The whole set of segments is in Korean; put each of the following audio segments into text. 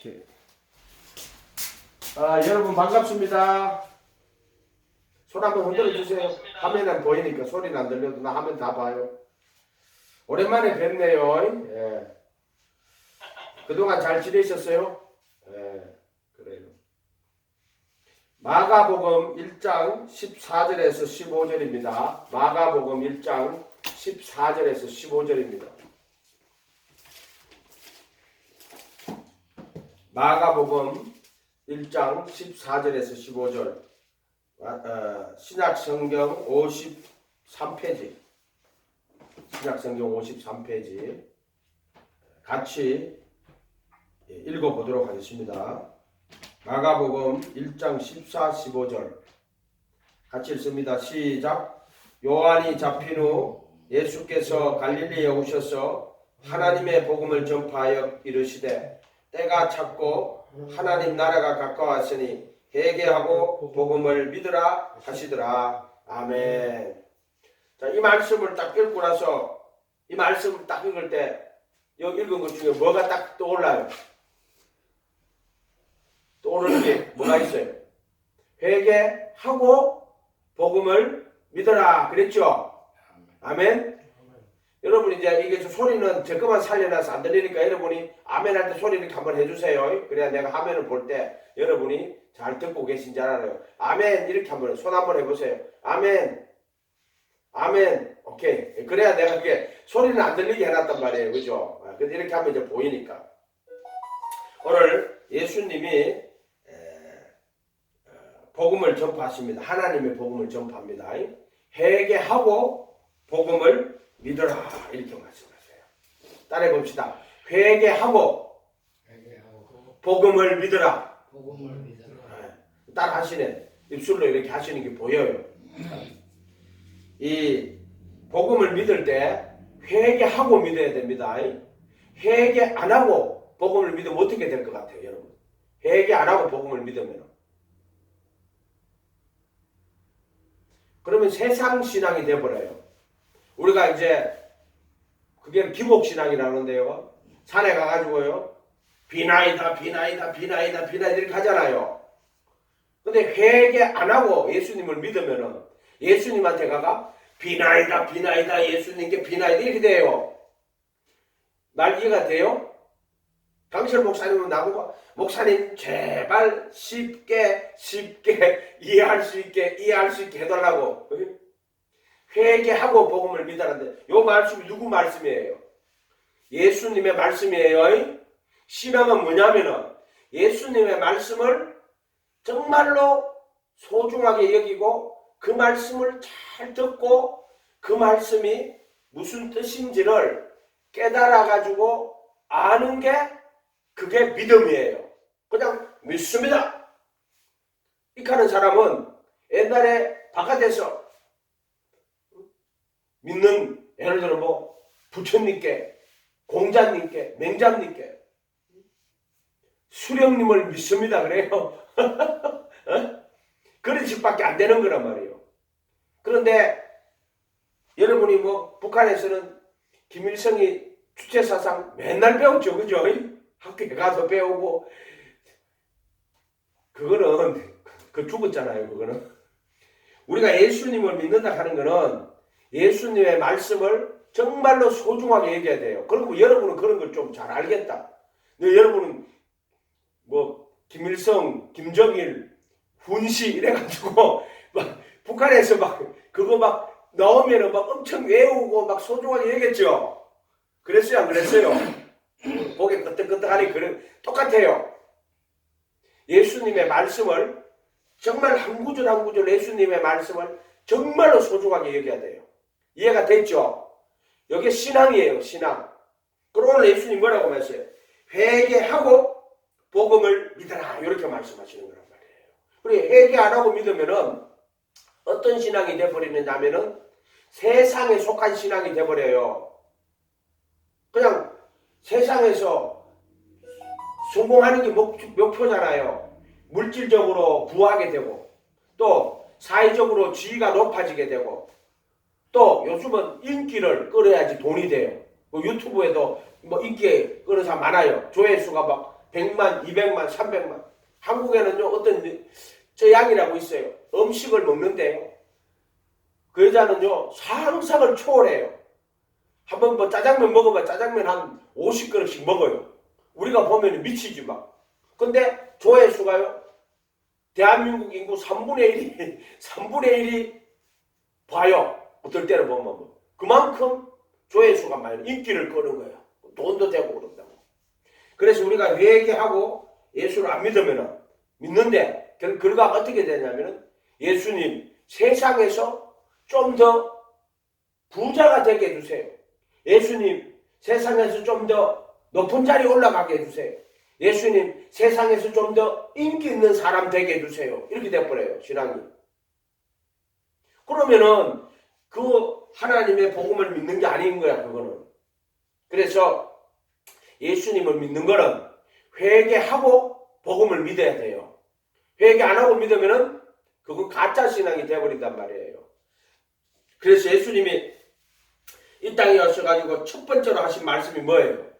오케이. 여러분 반갑습니다. 손 한번 흔들어 주세요. 화면에 보이니까 소리는 안 들려도 나 화면 다 봐요. 오랜만에 뵙네요. 예. 그동안 잘 지내셨어요? 예, 그래요. 마가복음 1장 14절에서 15절입니다. 마가복음 1장 14절에서 15절입니다. 마가복음 1장 14절에서 15절. 신약성경 53페이지. 신약성경 53페이지. 같이 읽어보도록 하겠습니다. 마가복음 1장 14, 15절. 같이 읽습니다. 시작. 요한이 잡힌 후 예수께서 갈릴리에 오셔서 하나님의 복음을 전파하여 이르시되 때가 찼고 하나님 나라가 가까웠으니 회개하고 복음을 믿으라 하시더라. 아멘. 자, 이 말씀을 딱 읽고 나서 이 말씀을 딱 읽을 때 여기 읽은 것 중에 뭐가 딱 떠올라요? 떠오르는 게 뭐가 있어요? 회개하고 복음을 믿어라 그랬죠? 아멘. 여러분 이제 이게 소리는 제 것만 살려놔서 안 들리니까 여러분이 아멘 할 때 소리 이렇게 한번 해주세요. 그래야 내가 화면을 볼 때 여러분이 잘 듣고 계신 줄 알아요. 아멘 이렇게 한번 손 한번 해보세요. 아멘. 아멘. 오케이. 그래야 내가 그게 소리는 안 들리게 해놨단 말이에요. 그죠? 근데 이렇게 하면 이제 보이니까. 오늘 예수님이 복음을 전파하십니다. 하나님의 복음을 전파합니다. 회개하고 복음을 믿어라 이렇게 말씀하세요. 따라해 봅시다. 회개하고 복음을 믿어라. 따라 하시네. 입술로 이렇게 하시는 게 보여요. 이 복음을 믿을 때 회개하고 믿어야 됩니다. 회개 안 하고 복음을 믿으면 어떻게 될 것 같아요, 여러분? 회개 안 하고 복음을 믿으면 그러면 세상 신앙이 돼버려요. 우리가 이제 그게 기복신앙이라는데요. 산에 가가지고요. 비나이다 이렇게 하잖아요. 근데 회개 안 하고 예수님을 믿으면은 예수님한테 가가 비나이다 예수님께 비나이다 이렇게 돼요. 말 이해가 돼요? 강철 목사님은 나보고 목사님 제발 쉽게 이해할 수 있게 해달라고. 회개하고 복음을 믿으라는데 요 말씀이 누구 말씀이에요? 예수님의 말씀이에요. 신앙은 뭐냐면은 예수님의 말씀을 정말로 소중하게 여기고 그 말씀을 잘 듣고 그 말씀이 무슨 뜻인지를 깨달아 가지고 아는 게 그게 믿음이에요. 그냥 믿습니다. 이렇게 하는 사람은 옛날에 바깥에서 믿는 예를 들어 뭐 부처님께 공자님께 맹자님께 수령님을 믿습니다 그래요. 그런 식밖에 안 되는 거란 말이에요. 그런데 여러분이 뭐 북한에서는 김일성이 주체사상 맨날 배웠죠. 그죠? 학교에 가서 배우고 그거는 그 죽었잖아요. 그거는 우리가 예수님을 믿는다 하는 거는 예수님의 말씀을 정말로 소중하게 여겨야 돼요. 그리고 여러분은 그런 걸 좀 잘 알겠다. 근데 여러분은 뭐 김일성, 김정일, 훈시 이래가지고 막 북한에서 막 그거 막 나오면은 막 엄청 외우고 막 소중하게 여겼죠. 그랬어요, 안 그랬어요? 보기 끄떡끄떡하니 그런 똑같아요. 예수님의 말씀을 정말 한 구절 한 구절 예수님의 말씀을 정말로 소중하게 여겨야 돼요. 이해가 됐죠? 이게 신앙이에요, 신앙. 그럼 오늘 예수님 뭐라고 말했어요? 회개하고 복음을 믿어라 이렇게 말씀하시는 거란 말이에요. 그리고 회개 안 하고 믿으면은 어떤 신앙이 돼버리느냐면은 세상에 속한 신앙이 돼버려요. 그냥 세상에서 성공하는 게 목표잖아요. 물질적으로 부하게 되고 또 사회적으로 지위가 높아지게 되고 또 요즘은 인기를 끌어야지 돈이 돼요. 뭐 유튜브에도 뭐 인기 끌어서 많아요. 조회수가 막 100만, 200만, 300만. 한국에는요, 어떤 저 양이라고 있어요. 음식을 먹는데요. 그 여자는요, 상상을 초월해요. 한번 뭐 짜장면 먹어봐. 짜장면 한 50그릇씩 먹어요. 우리가 보면 미치지 막. 근데 조회수가요, 대한민국 인구 3분의 1이 봐요. 어떨 때는 보면 뭐. 그만큼 조회수가 많이 인기를 끄는 거예요. 돈도 되고 그런다고. 그래서 우리가 회개하고 예수를 안 믿으면은, 믿는데 결과가 어떻게 되냐면은, 예수님 세상에서 좀 더 부자가 되게 해주세요. 예수님 세상에서 좀 더 높은 자리에 올라가게 해주세요. 예수님 세상에서 좀 더 인기 있는 사람 되게 해주세요. 이렇게 돼버려요, 신앙이. 그러면은 그 하나님의 복음을 믿는 게 아닌 거야, 그거는. 그래서 예수님을 믿는 거는 회개하고 복음을 믿어야 돼요. 회개 안 하고 믿으면은 그건 가짜 신앙이 되어버린단 말이에요. 그래서 예수님이 이 땅에 오셔가지고 첫 번째로 하신 말씀이 뭐예요?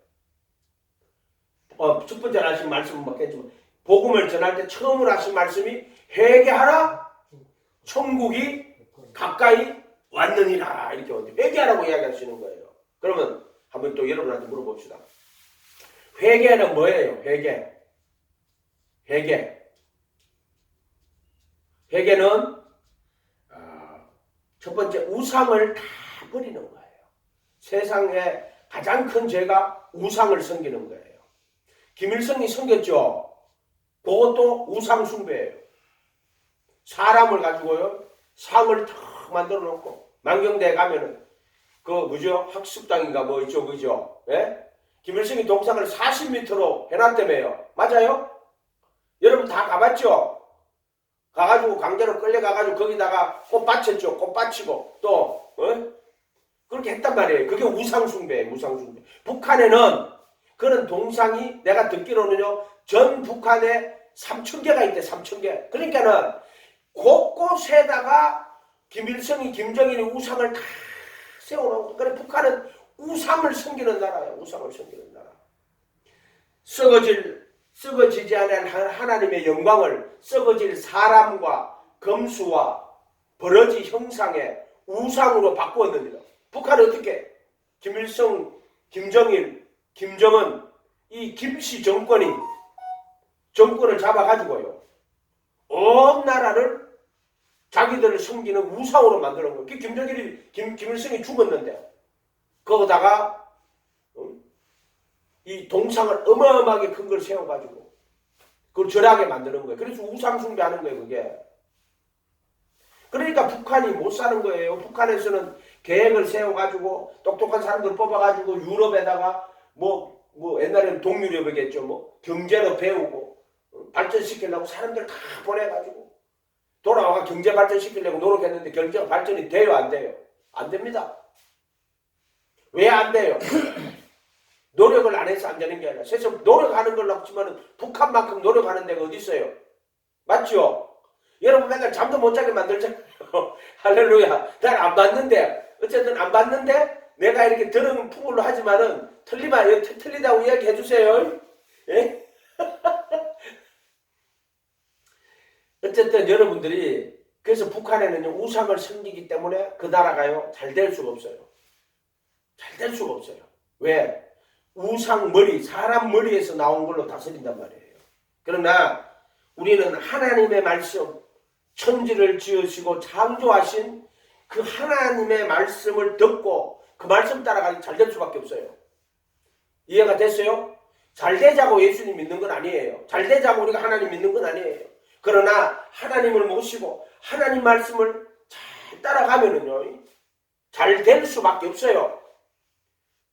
첫 번째로 하신 말씀은 뭐겠지만, 복음을 전할 때 처음으로 하신 말씀이 회개하라, 천국이 가까이 왔느니라. 이렇게 회개하라고 이야기하시는 거예요. 그러면 한번 또 여러분한테 물어봅시다. 회개는 뭐예요? 회개는 첫 번째 우상을 다 버리는 거예요. 세상에 가장 큰 죄가 우상을 섬기는 거예요. 김일성이 섬겼죠. 그것도 우상 숭배예요. 사람을 가지고요, 상을 탁 만들어 놓고, 만경대에 가면은 학습당인가 뭐 있죠, 그죠? 예? 김일성이 동상을 40m로 해놨다며요. 맞아요? 여러분 다 가봤죠? 가가지고 강제로 끌려가가지고 거기다가 꽃 받쳤죠. 꽃 받치고 또 그렇게 했단 말이에요. 그게 우상숭배예요. 우상숭배. 북한에는 그런 동상이 내가 듣기로는요, 전 북한에 3,000개가 있대. 3,000개. 그러니까는 곳곳에다가 김일성이, 김정일이 우상을 다 세워놓고, 그래 북한은 우상을 섬기는 나라예요. 우상을 섬기는 나라. 썩어지지 않은 하나님의 영광을 썩어질 사람과 검수와 버러지 형상의 우상으로 바꾸었느니라. 북한은 어떻게? 김일성, 김정일, 김정은, 이 김씨 정권을 잡아가지고요, 온 나라를 자기들을 섬기는 우상으로 만드는 거예요. 김일성이 죽었는데 거기다가 이 동상을 어마어마하게 큰 걸 세워가지고 그걸 절하게 만드는 거예요. 그래서 우상 숭배하는 거예요, 그게. 그러니까 북한이 못 사는 거예요. 북한에서는 계획을 세워가지고 똑똑한 사람들 뽑아가지고 유럽에다가 뭐 옛날에는 동유럽이겠죠. 뭐 경제로 배우고 발전시키려고 사람들 다 보내가지고 돌아와가 경제 발전시키려고 노력했는데 경제가 발전이 돼요, 안 돼요? 안 됩니다. 왜 안 돼요? 노력을 안 해서 안 되는 게 아니라 세상 노력하는 걸로 치면은 북한만큼 노력하는 데가 어디 있어요? 맞죠? 여러분 맨날 잠도 못 자게 만들잖아요. 할렐루야. 난 안 봤는데, 어쨌든 안 봤는데 내가 이렇게 들은 풍물로 하지만은 틀리다고 이야기해 주세요. 예? 어쨌든 여러분들이, 그래서 북한에는 우상을 섬기기 때문에 그 나라가요, 잘 될 수가 없어요. 잘 될 수가 없어요. 왜? 우상 사람 머리에서 나온 걸로 다스린단 말이에요. 그러나 우리는 하나님의 말씀, 천지를 지으시고 창조하신 그 하나님의 말씀을 듣고 그 말씀 따라가기 잘 될 수밖에 없어요. 이해가 됐어요? 잘 되자고 예수님 믿는 건 아니에요. 잘 되자고 우리가 하나님 믿는 건 아니에요. 그러나 하나님을 모시고 하나님 말씀을 잘 따라가면은요, 잘 될 수밖에 없어요.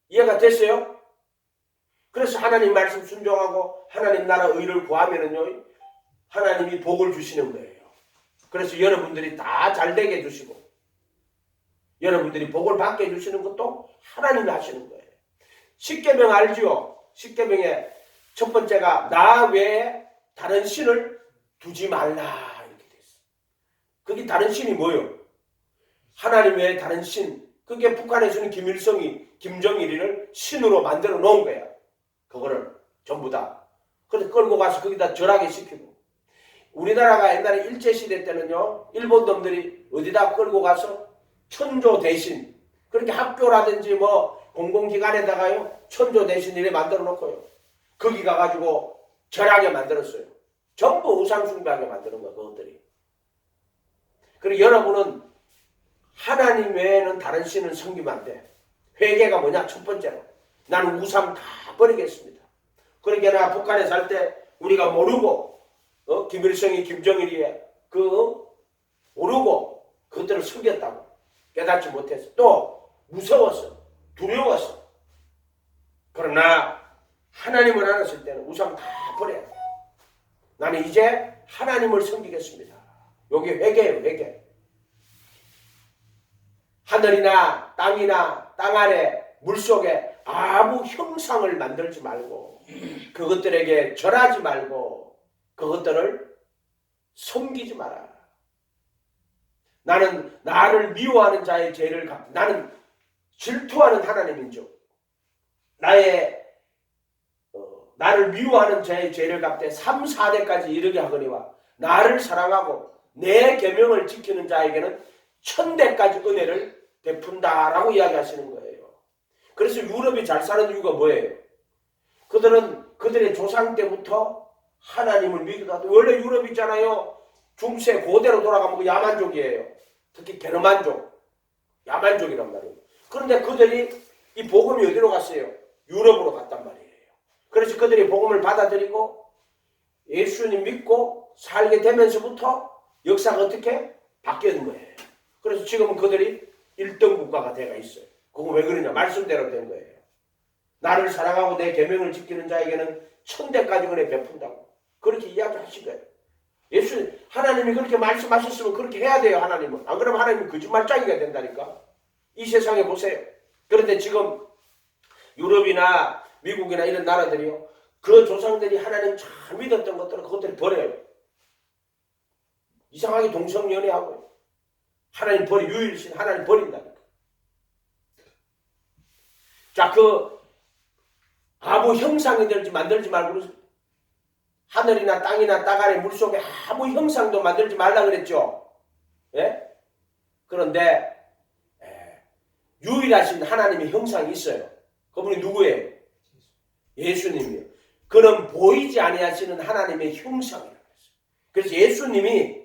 이해가 됐어요? 그래서 하나님 말씀 순종하고 하나님 나라 의를 구하면은요, 하나님이 복을 주시는 거예요. 그래서 여러분들이 다 잘되게 해주시고 여러분들이 복을 받게 해주시는 것도 하나님이 하시는 거예요. 십계명 알지요? 십계명의 첫 번째가 나 외에 다른 신을 두지 말라, 이렇게 돼 있어요. 그게 다른 신이 뭐예요? 하나님 외에 다른 신. 그게 북한에서는 김일성이, 김정일이를 신으로 만들어 놓은 거야. 그거를 전부 다 그래서 끌고 가서 거기다 절하게 시키고, 우리나라가 옛날에 일제시대 때는요, 일본 놈들이 어디다 끌고 가서 천조 대신, 그렇게 학교라든지 뭐 공공기관에다가요, 천조 대신 이래 만들어 놓고요, 거기 가가지고 절하게 만들었어요. 전부 우상숭배하게 만드는 거야, 그것들이. 그리고 여러분은 하나님 외에는 다른 신은 섬기면 안 돼. 회개가 뭐냐? 첫 번째로, 나는 우상 다 버리겠습니다. 그러니까 나 북한에 살 때 우리가 모르고, 김일성이 김정일이 모르고 그것들을 숨겼다고, 깨닫지 못해서, 또 무서웠어, 두려웠어. 그러나 하나님을 알았을 때는 우상 다 버려야 돼. 나는 이제 하나님을 섬기겠습니다. 여기 회개예요, 회개. 하늘이나 땅이나 땅 아래 물속에 아무 형상을 만들지 말고, 그것들에게 절하지 말고, 그것들을 섬기지 마라. 나는 나를 미워하는 자의 죄를 갚, 나는 질투하는 하나님인 줄, 나를 미워하는 자의 죄를 갚되 3, 4대까지 이르게 하거니와, 나를 사랑하고 내 계명을 지키는 자에게는 1000대까지 은혜를 베푼다라고 이야기하시는 거예요. 그래서 유럽이 잘 사는 이유가 뭐예요? 그들은 그들의 조상 때부터 하나님을 믿기도 하고, 원래 유럽 있잖아요, 중세 고대로 돌아가면 야만족이에요. 특히 게르만족, 야만족이란 말이에요. 그런데 그들이 이 복음이 어디로 갔어요? 유럽으로 갔단 말이에요. 그래서 그들이 복음을 받아들이고 예수님 믿고 살게 되면서부터 역사가 어떻게 바뀌는 거예요. 그래서 지금은 그들이 1등 국가가 되어 있어요. 그거 왜 그러냐? 말씀대로 된 거예요. 나를 사랑하고 내 계명을 지키는 자에게는 1000대까지 은혜 베푼다고 그렇게 이야기하신 거예요. 하나님이 그렇게 말씀하셨으면 그렇게 해야 돼요. 하나님은. 안 그러면 하나님은 거짓말쟁이가 된다니까. 이 세상에 보세요. 그런데 지금 유럽이나 미국이나 이런 나라들이요, 그 조상들이 하나님 잘 믿었던 것들은 그것들이 버려요. 이상하게 동성연애하고 하나님 유일신 하나님 버린다니까. 자, 그 아무 형상이 만들지 말고, 하늘이나 땅이나 땅 아래 물속에 아무 형상도 만들지 말라 그랬죠. 예? 그런데 유일하신 하나님의 형상이 있어요. 그분이 누구예요? 예수님이요. 그는 보이지 아니하시는 하나님의 형상이라고 했어요. 그래서 예수님이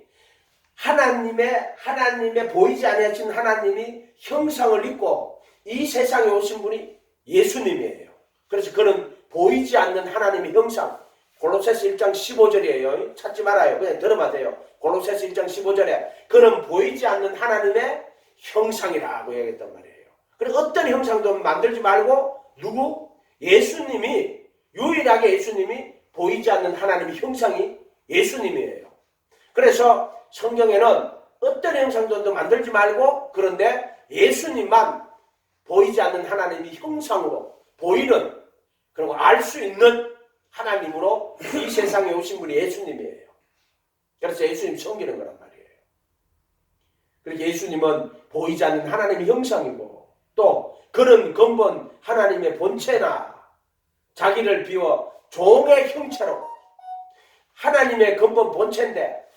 하나님의 보이지 아니하시는 하나님이 형상을 입고 이 세상에 오신 분이 예수님이에요. 그래서 그는 보이지 않는 하나님의 형상, 골로새서 1장 15절이에요. 찾지 말아요. 그냥 들어봐도 돼요. 골로새서 1장 15절에 그는 보이지 않는 하나님의 형상이라고 얘기했단 말이에요. 그래서 어떤 형상도 만들지 말고, 누구? 예수님이, 유일하게 예수님이 보이지 않는 하나님의 형상이 예수님이에요. 그래서 성경에는 어떤 형상도 만들지 말고, 그런데 예수님만 보이지 않는 하나님의 형상으로 보이는, 그리고 알 수 있는 하나님으로 이 세상에 오신 분이 예수님이에요. 그래서 예수님 섬기는 거란 말이에요. 그래서 예수님은 보이지 않는 하나님의 형상이고, 또 그는 근본 하나님의 본체나 자기를 비워 종의 형체로, 하나님의 근본 본체인데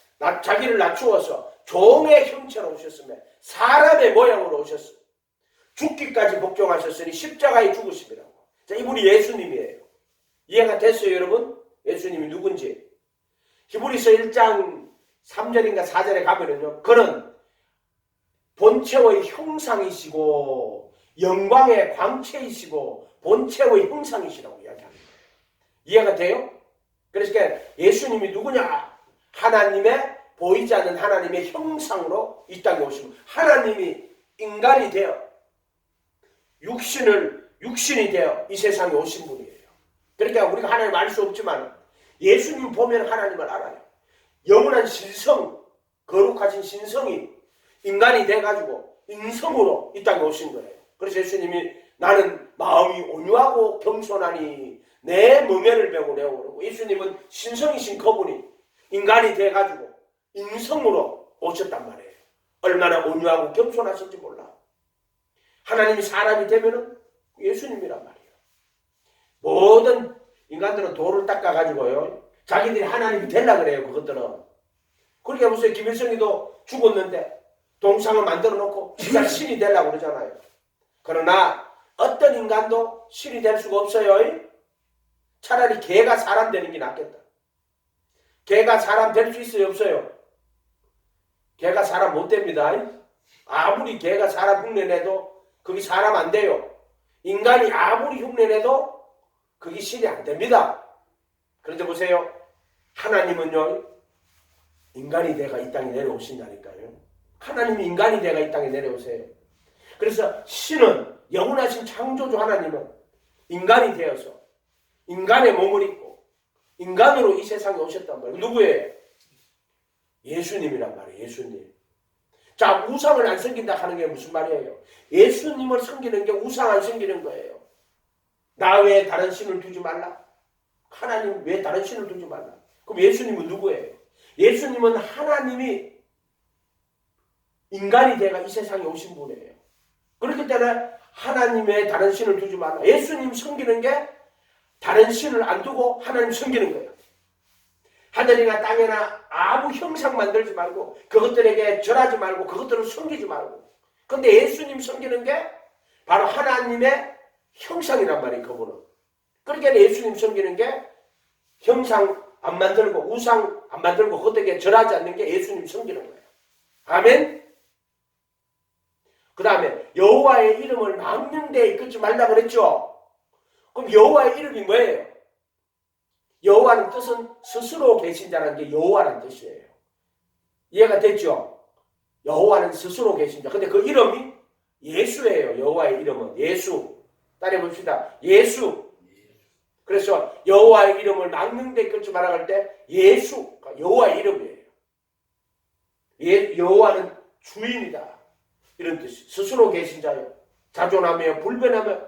자기를 낮추어서 종의 형체로 오셨으며 사람의 모양으로 오셨으며 죽기까지 복종하셨으니 십자가에 죽으심이라고. 자, 이분이 예수님이에요. 이해가 됐어요, 여러분? 예수님이 누군지. 히브리서 1장 3절인가 4절에 가면은요, 그는 본체의 형상이시고 영광의 광채이시고 본체의 형상이시라고 이야기합니다. 이해가 돼요? 그래서 예수님이 누구냐? 하나님의 보이지 않는 하나님의 형상으로 이 땅에 오시고, 하나님이 인간이 되어 육신이 되어 이 세상에 오신 분이에요. 그러니까 우리가 하나님을 알 수 없지만 예수님 보면 하나님을 알아요. 영원한 신성, 거룩하신 신성이 인간이 돼가지고 인성으로 이 땅에 오신 거예요. 그래서 예수님이 나는 마음이 온유하고 겸손하니 내 멍에를 베고 내오 그러고, 예수님은 신성이신 그분이 인간이 돼가지고 인성으로 오셨단 말이에요. 얼마나 온유하고 겸손하신지 몰라. 하나님이 사람이 되면은 예수님이란 말이에요. 모든 인간들은 돌을 닦아가지고요. 자기들이 하나님이 되려고 그래요. 그것들은. 그러니까 무슨 김일성이도 죽었는데 동상을 만들어 놓고 지가 신이 되려고 그러잖아요. 그러나 어떤 인간도 신이 될 수가 없어요. 차라리 개가 사람 되는 게 낫겠다. 개가 사람 될 수 있어요? 없어요? 개가 사람 못 됩니다. 아무리 개가 사람 흉내내도 그게 사람 안 돼요. 인간이 아무리 흉내내도 그게 신이 안 됩니다. 그런데 보세요. 하나님은요. 인간이 돼가 이 땅에 내려오신다니까요. 하나님이 인간이 돼가 이 땅에 내려오세요. 그래서 신은 영원하신 창조주 하나님은 인간이 되어서 인간의 몸을 입고 인간으로 이 세상에 오셨단 말이에요. 누구예요? 예수님이란 말이에요. 예수님. 자, 우상을 안 섬긴다 하는 게 무슨 말이에요? 예수님을 섬기는 게 우상 안 섬기는 거예요. 나 외에 다른 신을 두지 말라. 하나님 외에 다른 신을 두지 말라. 그럼 예수님은 누구예요? 예수님은 하나님이 인간이 되가 이 세상에 오신 분이에요. 그렇기 때문에 하나님 외에 다른 신을 두지 말라. 예수님 섬기는 게 다른 신을 안 두고 하나님 섬기는 거예요. 하늘이나 땅이나 아무 형상 만들지 말고 그것들에게 절하지 말고 그것들을 섬기지 말고. 그런데 예수님 섬기는 게 바로 하나님의 형상이란 말이에요. 그분은. 그러니까 예수님 섬기는 게 형상 안 만들고 우상 안 만들고 그것들에게 절하지 않는 게 예수님 섬기는 거예요. 아멘. 그 다음에 여호와의 이름을 망령되이 이끌지 말라고 그랬죠. 그럼 여호와의 이름이 뭐예요? 여호와는 뜻은 스스로 계신 자라는 게 여호와라는 뜻이에요. 이해가 됐죠? 여호와는 스스로 계신 자. 근데 그 이름이 예수예요. 여호와의 이름은 예수. 따라해 봅시다. 예수. 그래서 여호와의 이름을 망령되이 이끌지 말라고 할 때 예수, 여호와의 이름이에요. 여호와는 주인이다. 이런 뜻이. 스스로 계신 자요. 자존하며 불변하며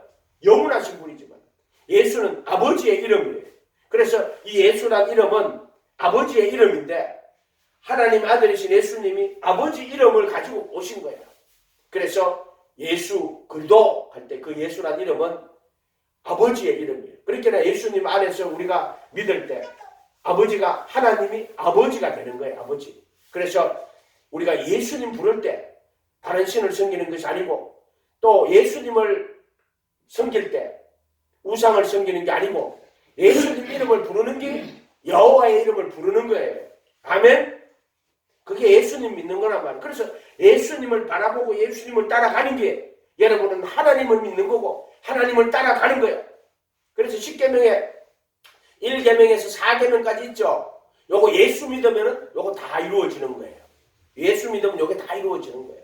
영원하신 분이지만 예수는 아버지의 이름이에요. 그래서 이 예수란 이름은 아버지의 이름인데 하나님 아들이신 예수님이 아버지 이름을 가지고 오신 거예요. 그래서 예수 그리스도 할 때 그 예수란 이름은 아버지의 이름이에요. 그러니까 예수님 안에서 우리가 믿을 때 아버지가 하나님이 아버지가 되는 거예요. 아버지. 그래서 우리가 예수님 부를 때 다른 신을 섬기는 것이 아니고 또 예수님을 섬길 때 우상을 섬기는 게 아니고 예수님 이름을 부르는 게 여호와의 이름을 부르는 거예요. 아멘. 그게 예수님 믿는 거란 말이에요. 그래서 예수님을 바라보고 예수님을 따라가는 게 여러분은 하나님을 믿는 거고 하나님을 따라가는 거예요. 그래서 10계명에 1계명에서 4계명까지 있죠. 요거 예수 믿으면 요거 다 이루어지는 거예요. 예수 믿으면 요게 다 이루어지는 거예요.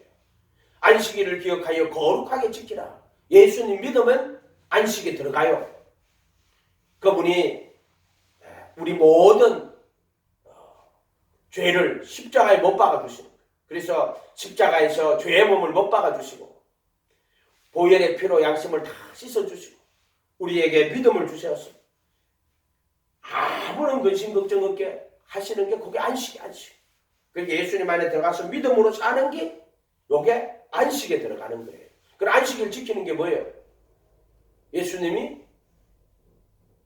안식일을 기억하여 거룩하게 지키라. 예수님 믿으면 안식에 들어가요. 그분이 우리 모든 죄를 십자가에 못 박아주시는 거예요. 그래서 십자가에서 죄의 몸을 못 박아주시고 보혈의 피로 양심을 다 씻어주시고 우리에게 믿음을 주셔서 아무런 근심 걱정 없게 하시는 게 그게 안식이 안식. 그러니까 예수님 안에 들어가서 믿음으로 사는 게 요게 안식에 들어가는 거예요. 그럼 안식을 지키는 게 뭐예요? 예수님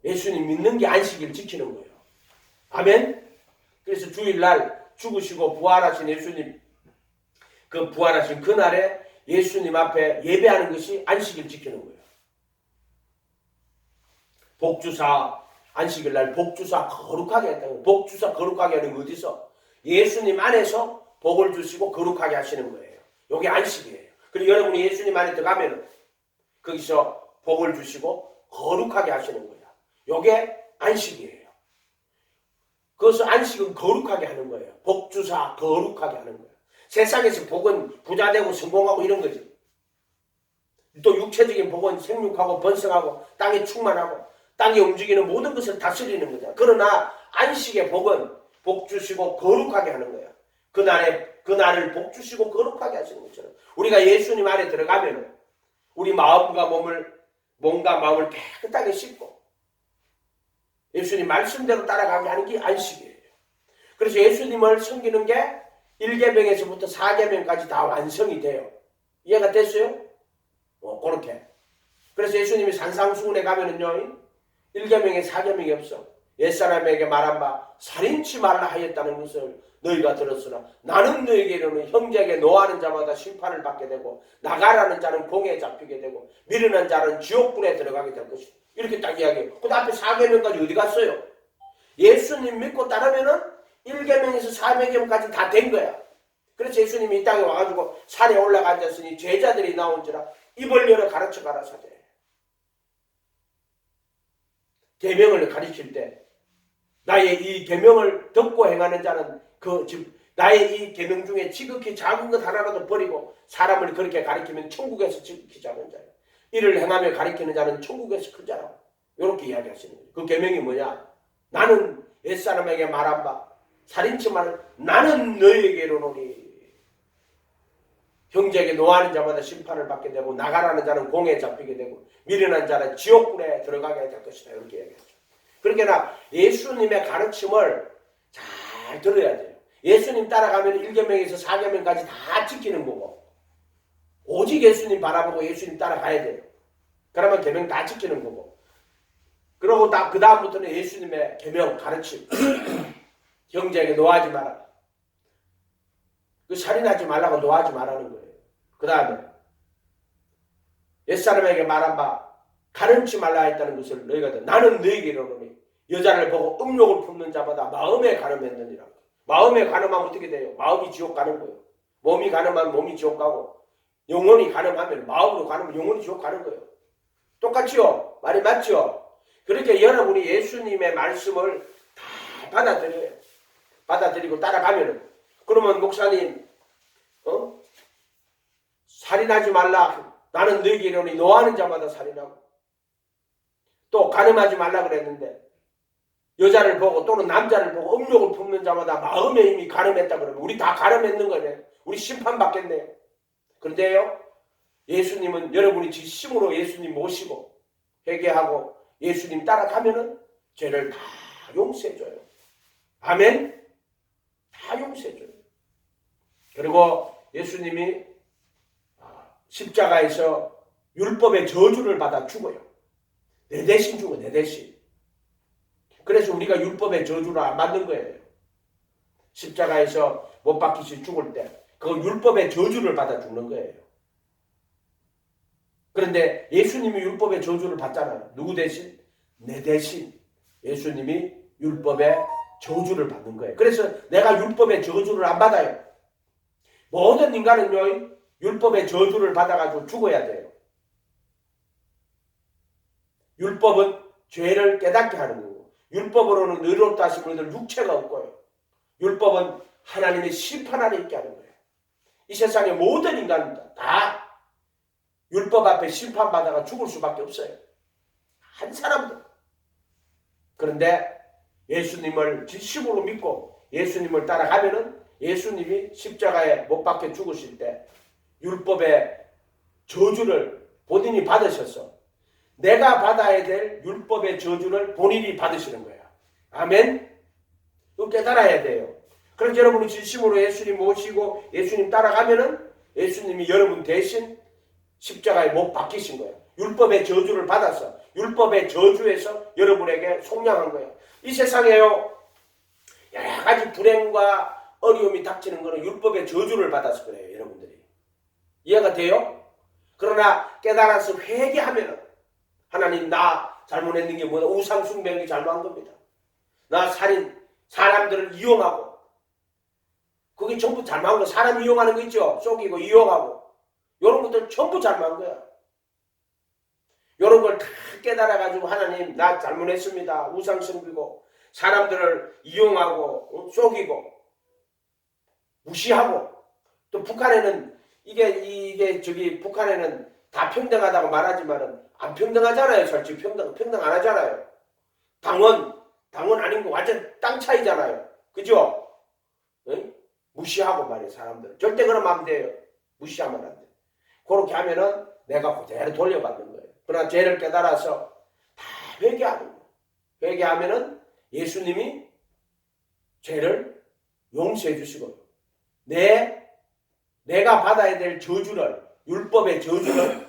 믿는 게 안식일을 지키는 거예요. 아멘. 그래서 주일날 죽으시고 부활하신 예수님, 그 부활하신 그날에 예수님 앞에 예배하는 것이 안식일 지키는 거예요. 복주사 안식일날 복주사 거룩하게 했다고. 복주사 거룩하게 하는 거 어디서? 예수님 안에서 복을 주시고 거룩하게 하시는 거예요. 이게 안식이에요. 그리고 여러분이 예수님 안에 들어가면 거기서 복을 주시고 거룩하게 하시는 거예요. 이게 안식이에요. 그것을 안식은 거룩하게 하는 거예요. 복주사 거룩하게 하는 거예요. 세상에서 복은 부자되고 성공하고 이런 거지. 또 육체적인 복은 생육하고 번성하고 땅에 충만하고 땅에 움직이는 모든 것을 다스리는 거죠. 그러나 안식의 복은 복 주시고 거룩하게 하는 거예요. 그날을 복 주시고 거룩하게 하시는 것처럼 우리가 예수님 안에 들어가면 우리 몸과 마음을 깨끗하게 씻고 예수님 말씀대로 따라가게 하는 게 안식이에요. 그래서 예수님을 섬기는 게 1계명에서부터 4계명까지 다 완성이 돼요. 이해가 됐어요? 그렇게. 그래서 예수님이 산상수훈에 가면은요, 1계명에 4계명이 없어. 옛사람에게 말한 바 살인치 말라 하였다는 것을 너희가 들었으나 나는 너희에게 이르노니 형제에게 노하는 자마다 심판을 받게 되고 나가라는 자는 공에 잡히게 되고 미련한 자는 지옥불에 들어가게 될 것이다. 이렇게 딱 이야기해요. 그 앞에 4계명까지 어디 갔어요? 예수님 믿고 따르면은 1계명에서 4계명까지 다 된 거야. 그래서 예수님이 이 땅에 와가지고 산에 올라가 앉았으니 제자들이 나온지라 입을 열어 가르쳐 가라사대. 계명을 가르칠 때 나의 이 계명을 듣고 행하는 자는 나의 이 계명 중에 지극히 작은 것 하나라도 버리고 사람을 그렇게 가르치면 천국에서 지극히 작은 자예요. 이를 행하며 가르치는 자는 천국에서 큰 자라고. 이렇게 이야기하시는 거예요. 그 계명이 뭐냐? 나는 옛사람에게 말한 바 살인치 말을 나는 너희에게 이르노니 형제에게 노하는 자마다 심판을 받게 되고 나가라는 자는 공에 잡히게 되고 미련한 자는 지옥불에 들어가게 될 것이다. 이렇게 얘기하죠. 그러니까 예수님의 가르침을 잘 들어야 돼요. 예수님 따라가면 1계명에서 4계명까지 다 지키는 거고 오직 예수님 바라보고 예수님 따라가야 돼요. 그러면 계명 다 지키는 거고 그러고 그 다음부터는 예수님의 계명 가르침 형제에게 노하지 마라. 그 살인하지 말라고 노하지 말라는 거예요. 그 다음에 옛사람에게 말한 바 가름치 말라 했다는 것을 너희가 나는 너희에게 이르노니 여자를 보고 음욕을 품는 자마다 마음에 가늠했느니라. 마음에 가늠하면 어떻게 돼요? 마음이 지옥 가는 거예요. 몸이 가늠하면 몸이 지옥 가고 영혼이 가늠하면 마음으로 가늠하면 영혼이 지옥 가는 거예요. 똑같지요? 말이 맞죠? 그렇게 여러분이 예수님의 말씀을 다 받아들여요. 받아들이고 따라가면은 그러면 목사님 살인하지 말라. 나는 너희에게 이르노니 노하는 자마다 살인하고 또 간음하지 말라 그랬는데 여자를 보고 또는 남자를 보고 음욕을 품는 자마다 마음에 이미 간음했다 그러면 우리 다 간음했는 거네. 우리 심판받겠네요. 그런데요 예수님은 여러분이 진심으로 예수님 모시고 회개하고 예수님 따라가면은 죄를 다 용서해줘요. 아멘. 다 용서해줘요. 그리고 예수님이 십자가에서 율법의 저주를 받아 죽어요. 내 대신 죽어, 내 대신. 그래서 우리가 율법의 저주를 안 받는 거예요. 십자가에서 못 박히시 죽을 때 그 율법의 저주를 받아 죽는 거예요. 그런데 예수님이 율법의 저주를 받잖아요. 누구 대신? 내 대신 예수님이 율법의 저주를 받는 거예요. 그래서 내가 율법의 저주를 안 받아요. 모든 인간은요 율법의 저주를 받아가지고 죽어야 돼요. 율법은 죄를 깨닫게 하는 거고 율법으로는 의롭다 하심을 육체가 없고요. 율법은 하나님의 심판 아래 있게 하는 거예요. 이 세상의 모든 인간은 다 율법 앞에 심판받아가 죽을 수밖에 없어요. 한 사람도. 그런데 예수님을 진심으로 믿고 예수님을 따라가면은 예수님이 십자가에 못 박혀 죽으실 때 율법의 저주를 본인이 받으셔서 내가 받아야 될 율법의 저주를 본인이 받으시는 거야. 아멘? 이거 깨달아야 돼요. 그래서 여러분이 진심으로 예수님 모시고 예수님 따라가면은 예수님이 여러분 대신 십자가에 못 박히신 거예요. 율법의 저주를 받아서 율법의 저주에서 여러분에게 속량한 거예요. 이 세상에요 여러 가지 불행과 어려움이 닥치는 것은 율법의 저주를 받아서 그래요. 여러분들이. 이해가 돼요? 그러나 깨달아서 회개하면은 하나님 나 잘못했는 게 뭐다? 우상 숭배한 게 잘못한 겁니다. 나 살인, 사람들을 이용하고 그게 전부 잘못한 거. 사람 이용하는 거 있죠? 속이고 이용하고 이런 것들 전부 잘못한 거야. 이런 걸 다 깨달아가지고 하나님 나 잘못했습니다. 우상 숭배고 사람들을 이용하고 속이고 무시하고 또 북한에는 이게 저기 북한에는 다 평등하다고 말하지만은 안 평등하잖아요. 솔직히 평등 안 하잖아요. 당원 아닌 거 완전 땅 차이잖아요. 그죠? 응? 무시하고 말이에요. 사람들 절대 그러면 안 돼요. 무시하면 안 돼. 그렇게 하면은 내가 그대로 돌려받는 거예요. 그러나 죄를 깨달아서 다 회개하는 거예요. 회개하면은 예수님이 죄를 용서해 주시고 내가 받아야 될 저주를 율법의 저주를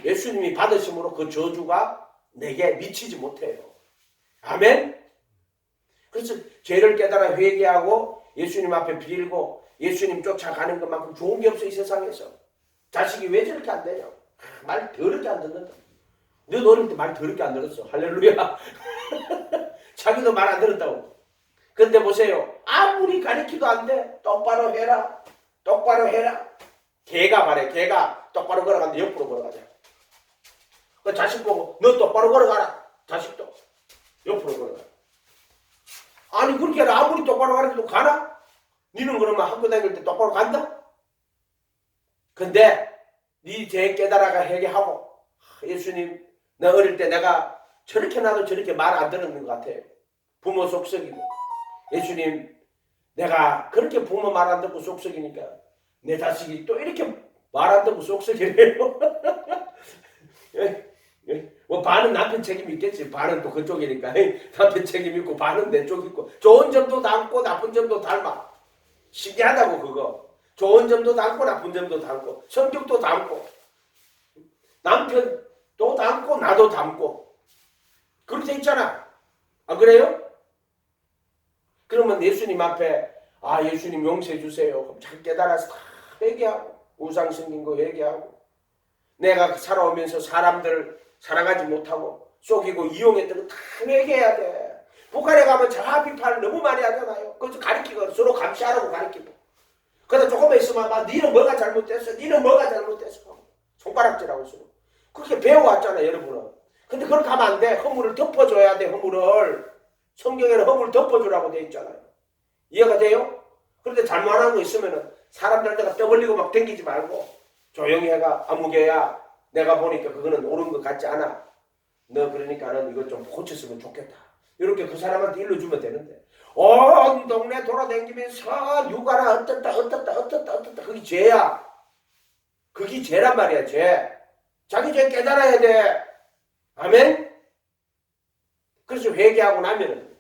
예수님이 받으심으로 그 저주가 내게 미치지 못해요. 아멘. 그래서 죄를 깨달아 회개하고 예수님 앞에 빌고 예수님 쫓아가는 것만큼 좋은 게 없어 이 세상에서. 자식이 왜 저렇게 안 되냐? 말 더럽게 안 듣는다. 너도 어릴 때 말 더럽게 안 들었어. 할렐루야. 자기도 말 안 들었다고. 근데 보세요. 아무리 가르치도 안 돼. 똑바로 해라. 똑바로 해라. 개가 말해. 개가 똑바로 걸어가는데 옆으로 걸어가자. 그 자식 보고 너 똑바로 걸어가라. 자식도 옆으로 걸어가. 아니 그렇게 해라. 아무리 똑바로 가르쳐도 가나? 니는 그러면 학교 다닐 때 똑바로 간다? 근데 네 죄 깨달아가 회개하고 예수님 나 어릴 때 내가 저렇게 나도 저렇게 말 안 듣는 것 같아요. 부모 속썩이고 예수님 내가 그렇게 부모 말 안 듣고 속썩이니까 내 자식이 또 이렇게 말 안 듣고 속썩이래요. 뭐 반은 남편 책임이 있겠지. 반은 또 그쪽이니까 남편 책임 있고 반은 내 쪽 있고 좋은 점도 담고 나쁜 점도 닮아. 신기하다고 그거. 좋은 점도 담고 나쁜 점도 담고 성격도 담고 남편도 담고 나도 담고 그렇게 있잖아. 아 그래요? 그러면 예수님 앞에 아 예수님 용서해 주세요. 그럼 잘 깨달아서 다 회개하고 우상 생긴 거 회개하고 내가 살아오면서 사람들 사랑하지 못하고 속이고 이용했던 거 다 회개해야 돼. 북한에 가면 자아 비판을 너무 많이 하잖아요. 그래서 가르치고 서로 감시하라고 가르치고 그러다 조금만 있으면 막 니는 뭐가 잘못됐어. 니는 뭐가 잘못됐어. 손가락질하고 있어. 그렇게 배워왔잖아 여러분은. 근데 그렇게 하면 안 돼. 허물을 덮어줘야 돼. 허물을. 성경에는 허물을 덮어주라고 돼 있잖아요. 이해가 돼요? 그런데 잘못하는 거 있으면은 사람들한테가 떠벌리고 막 댕기지 말고 조용히 해가 아무개야 내가 보니까 그거는 옳은 것 같지 않아. 너 그러니까는 이거 좀 고쳤으면 좋겠다. 이렇게 그 사람한테 일러주면 되는데 온 동네 돌아다니면서 누가나 어떻다 그게 죄야. 그게 죄란 말이야. 죄. 자기 죄 깨달아야 돼. 아멘? 그래서 회개하고 나면은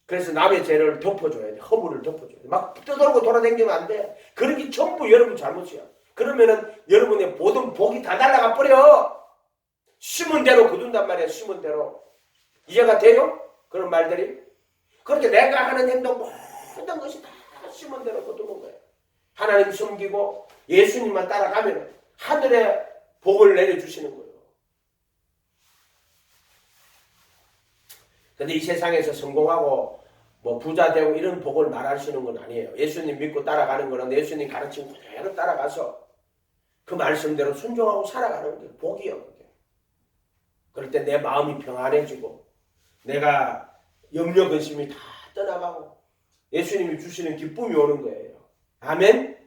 그래서 남의 죄를 덮어줘야 돼. 허물을 덮어줘야 돼. 막 떠돌고 돌아다니면 안 돼. 그런 게 전부 여러분 잘못이야. 그러면은 여러분의 모든 복이 다 날아가 버려. 심은 대로 거둔단 말이야. 심은 대로. 이해가 돼요? 그런 말들이. 그렇게 내가 하는 행동 모든 것이 다 심은 대로 거두는 거야. 하나님 섬기고 예수님만 따라가면 하늘의 복을 내려주시는 거예요. 근데 이 세상에서 성공하고 뭐 부자 되고 이런 복을 말하시는 건 아니에요. 예수님 믿고 따라가는 거는 예수님 가르친 그대로 따라가서 그 말씀대로 순종하고 살아가는 게 복이에요. 그럴 때 내 마음이 평안해지고 내가 염려 근심이 다 떠나가고 예수님이 주시는 기쁨이 오는 거예요. 아멘?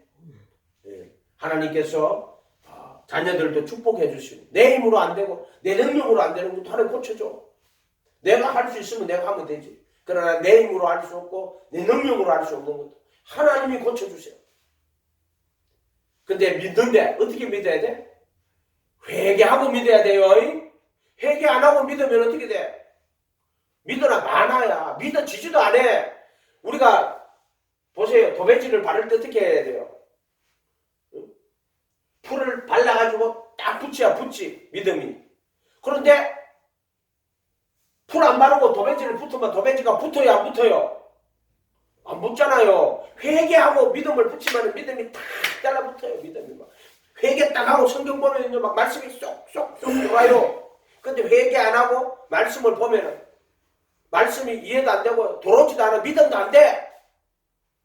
네. 하나님께서 자녀들도 축복해 주시고 내 힘으로 안 되고 내 능력으로 안 되는 것도 하나님 고쳐줘. 내가 할 수 있으면 내가 하면 되지. 그러나 내 힘으로 할 수 없고 내 능력으로 할 수 없는 것도 하나님이 고쳐주세요. 근데 믿는데 어떻게 믿어야 돼? 회개하고 믿어야 돼요. 회개 안 하고 믿으면 어떻게 돼? 믿으나 마나야. 믿어지지도 않아. 우리가 보세요. 도배지를 바를 때 어떻게 해야 돼요? 풀을 발라가지고 딱 붙여야 붙지. 믿음이. 그런데 풀 안 바르고 도배지를 붙으면 도배지가 붙어요 안 붙어요? 안 붙잖아요. 회개하고 믿음을 붙이면 믿음이 탁 달라붙어요. 믿음이 막. 회개 딱 하고 성경 보면 막 말씀이 쏙쏙쏙 들어와요. 근데 회개 안 하고 말씀을 보면은 말씀이 이해도 안 되고 들어오지도 않아. 믿음도 안 돼.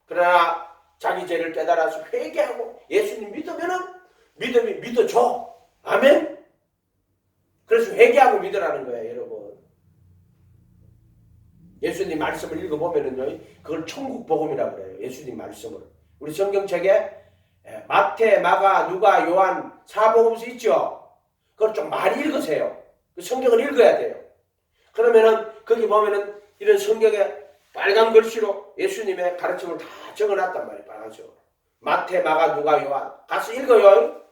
그러나 자기 죄를 깨달아서 회개하고 예수님 믿으면은 믿음이 믿어줘. 아멘? 그래서 회개하고 믿으라는 거예요 여러분. 예수님 말씀을 읽어보면은요, 그걸 천국 복음이라고 그래요. 예수님 말씀을. 우리 성경책에 마태, 마가, 누가, 요한, 사복음서 있죠? 그걸 좀 많이 읽으세요. 그 성경을 읽어야 돼요. 그러면은, 거기 보면은 이런 성경에 빨간 글씨로 예수님의 가르침을 다 적어놨단 말이에요. 빨간색으로. 마태, 마가, 누가, 요한. 가서 읽어요.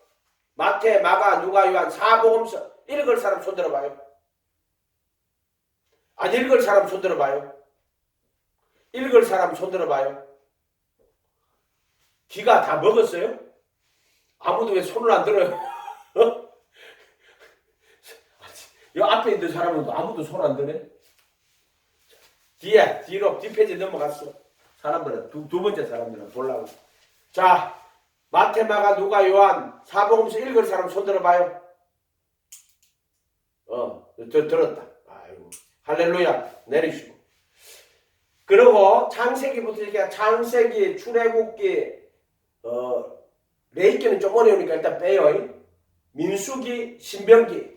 마태, 마가, 누가, 요한, 사복음서. 읽을 사람 손 들어봐요. 안 읽을 사람 손 들어봐요. 읽을 사람 손 들어봐요. 귀가 다 먹었어요? 아무도 왜 손을 안 들어요? 앞에 있는 사람은 아무도 손 안 드네. 뒤로 뒷페이지 넘어갔어. 사람들은 두 번째 사람들은 보려고. 자, 마태, 마가, 누가, 요한 사복음서 읽을 사람 손 들어봐요. 들었다. 아이고, 할렐루야. 내리시고. 그리고 창세기부터 이렇게 창세기, 출애굽기, 레위기는 좀 어려우니까 일단 빼요. 민수기, 신명기.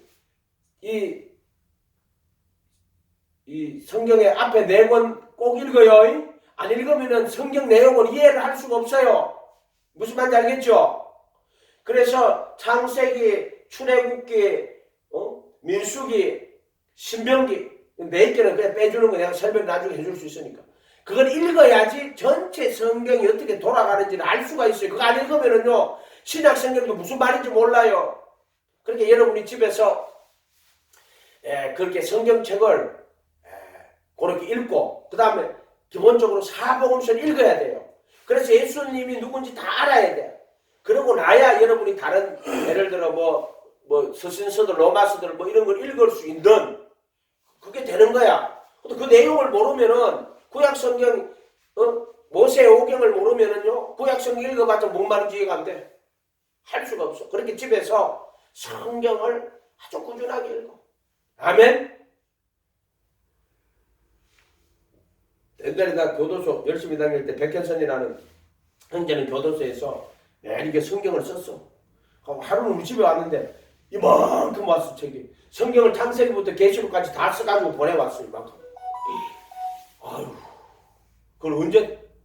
이 성경의 앞에 4권 꼭 읽어요. 안 읽으면 성경 내용을 이해를 할 수가 없어요. 무슨 말인지 알겠죠? 그래서 창세기, 출애굽기, 민수기, 신명기 4개는 그냥 빼주는 거 내가 설명 나중에 해줄 수 있으니까. 그걸 읽어야지 전체 성경이 어떻게 돌아가는지를 알 수가 있어요. 그거 안 읽으면은요, 신약 성경도 무슨 말인지 몰라요. 그러니까 여러분이 집에서 그렇게 성경책을 그렇게 읽고, 그 다음에 기본적으로 사복음서를 읽어야 돼요. 그래서 예수님이 누군지 다 알아야 돼요. 그러고 나야 여러분이 다른, 예를 들어 뭐 서신서들, 로마서들 뭐 이런 걸 읽을 수 있는, 그게 되는 거야. 그 내용을 모르면은, 구약 성경, 모세 오경을 모르면은요, 구약 성경 읽어봤자 뭔 말인지 이해가 안 돼. 할 수가 없어. 그렇게 집에서 성경을 아주 꾸준하게 읽어. 아멘? 옛날에 나 교도소 열심히 다닐 때 백현선이라는 형제는 교도소에서 매일 이렇게 성경을 썼어. 하루는 우리 집에 왔는데 이만큼 왔어. 책이. 성경을 창세기부터 계시록까지 다 써가지고 보내왔어. 이만큼. 아유, 그걸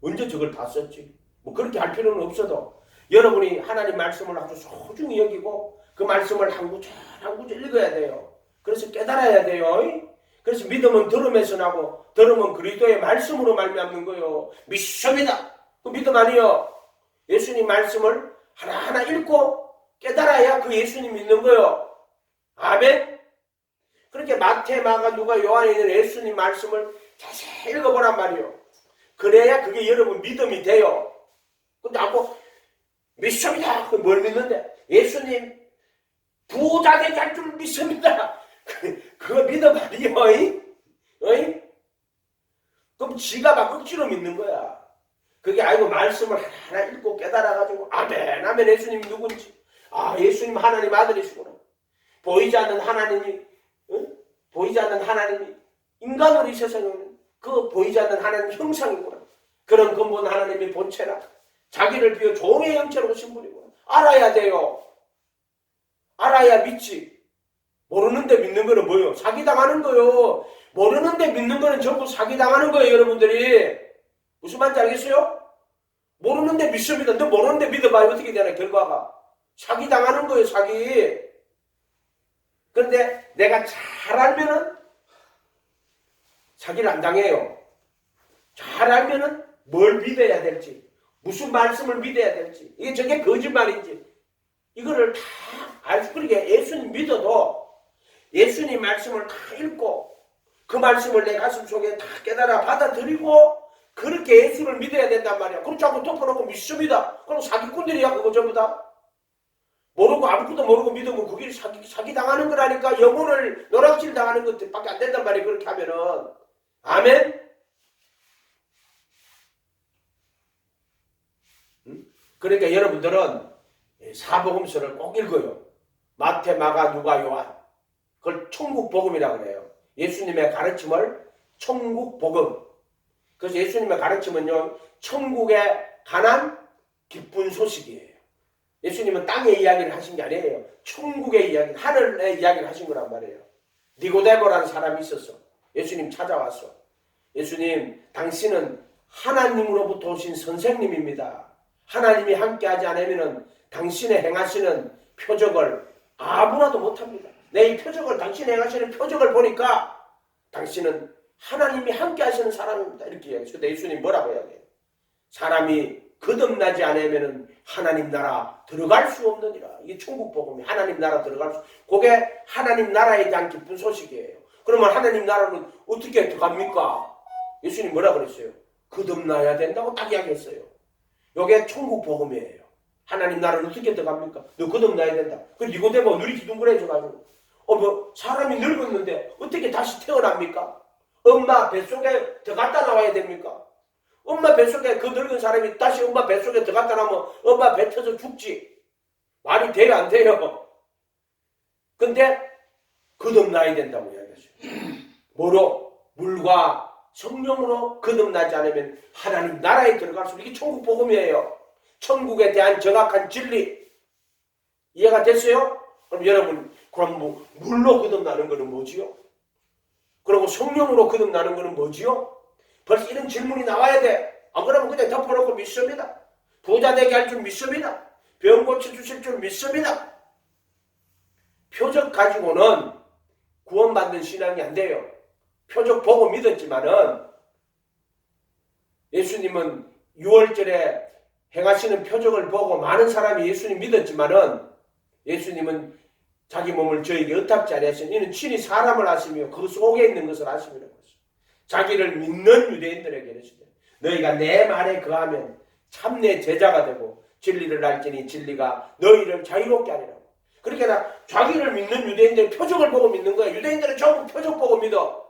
언제 저걸 다 썼지? 뭐 그렇게 할 필요는 없어도 여러분이 하나님 말씀을 아주 소중히 여기고 그 말씀을 한 구절 읽어야 돼요. 그래서 깨달아야 돼요. 그래서 믿음은 들음에서 나고 들음은 그리스도의 말씀으로 말미암는 거예요. 믿습니다. 그 믿음 아니요. 예수님 말씀을 하나하나 읽고 깨달아야 그 예수님 믿는 거예요. 아멘. 그렇게 마태, 마가, 누가, 요한에 있는 예수님 말씀을 자세히 읽어보란 말이에요. 그래야 그게 여러분 믿음이 돼요. 근데 아고 믿습니다. 뭘 믿는데? 예수님 부자 되게 할 줄 믿습니다. 그거 믿음 아니에요? 그럼 지가 막 억지로 믿는 거야. 그게 아니고 말씀을 하나 읽고 깨달아가지고 아멘, 아멘. 예수님이 누군지. 아, 예수님 하나님 아들이시구나. 보이지 않는 하나님이 인간으로 이 세상에 오는 그 보이지 않는 하나님 형상이구나. 그런 근본 하나님의 본체라. 자기를 비워 종의 형체로 오신 분이구나. 알아야 돼요. 알아야 믿지. 모르는데 믿는 거는 뭐예요? 사기당하는 거예요. 모르는데 믿는 거는 전부 사기당하는 거예요, 여러분들이. 무슨 말인지 알겠어요? 모르는데 믿습니다. 너 모르는데 믿어봐요. 어떻게 되나, 결과가. 사기당하는 거예요, 사기. 그런데 내가 잘 알면은 사기를 안 당해요. 잘 알면은 뭘 믿어야 될지, 무슨 말씀을 믿어야 될지, 이게 저게 거짓말인지, 이거를 다 알수. 그러니까 예수님 믿어도 예수님 말씀을 다 읽고 그 말씀을 내 가슴 속에 다 깨달아 받아들이고 그렇게 예수를 믿어야 된단 말이야. 그렇지 않고 덮어놓고 믿습니다. 그럼 사기꾼들이야, 그거 전부 다. 모르고 아무것도 모르고 믿으면 그게 사기 당하는 거라니까. 영혼을 노락질 당하는 것밖에 안 된단 말이야, 그렇게 하면은. 아멘? 그러니까 여러분들은 사복음서를 꼭 읽어요. 마태, 마가, 누가, 요한. 그걸 천국복음이라고 그래요. 예수님의 가르침을 천국복음. 그래서 예수님의 가르침은요, 천국에 관한 기쁜 소식이에요. 예수님은 땅의 이야기를 하신 게 아니에요. 천국의 이야기, 하늘의 이야기를 하신 거란 말이에요. 니고데모라는 사람이 있었어. 예수님 찾아왔어. 예수님, 당신은 하나님으로부터 오신 선생님입니다. 하나님이 함께하지 않으면 당신의 행하시는 표적을 아무나도 못합니다. 내 이 표적을, 당신이 행하시는 표적을 보니까 당신은 하나님이 함께하시는 사람입니다. 이렇게 이야기해요. 근데 예수님 뭐라고 해야 돼요? 사람이 거듭나지 않으면 하나님 나라 들어갈 수 없느니라. 이게 천국복음이 하나님 나라 들어갈 수. 그게 하나님 나라에 대한 기쁜 소식이에요. 그러면 하나님 나라는 어떻게 들어갑니까? 예수님 뭐라 그랬어요? 거듭나야 된다고 딱 이야기했어요. 이게 천국복음이에요. 하나님 나라는 어떻게 들어갑니까? 너 거듭나야 된다. 그 니고데모 눈이 기둥그레져가지고 뭐 사람이 늙었는데 어떻게 다시 태어납니까? 엄마 뱃속에 들어갔다 나와야 됩니까? 엄마 뱃속에 그 늙은 사람이 다시 엄마 뱃속에 들어갔다 나오면 엄마 배 터져 죽지. 말이 돼요 안 돼요? 근데 거듭나야 된다고 이야기했어요. 뭐로? 물과 성령으로 거듭나지 않으면 하나님 나라에 들어갈 수 없는 이게 천국 복음이에요. 천국에 대한 정확한 진리. 이해가 됐어요? 그럼 여러분 그럼 뭐 물로 거듭나는 거는 뭐지요? 그리고 성령으로 거듭나는 거는 뭐지요? 벌써 이런 질문이 나와야 돼. 안 그러면 그냥 덮어놓고 믿습니다. 부자 되게 할 줄 믿습니다. 병 고쳐주실 줄 믿습니다. 표적 가지고는 구원받는 신앙이 안 돼요. 표적 보고 믿었지만은 예수님은 6월절에 행하시는 표적을 보고 많은 사람이 예수님 믿었지만은 예수님은 자기 몸을 저에게 어떻게 하셨으니 이는 친히 사람을 아시며 그 속에 있는 것을 아심이라고 했어요. 자기를 믿는 유대인들에게 이르시되 너희가 내 말에 거하면 참 내 제자가 되고 진리를 알지니 진리가 너희를 자유롭게 하리라고. 그러니까 자기를 믿는 유대인들은 표적을 보고 믿는 거야. 유대인들은 전부 표적 보고 믿어.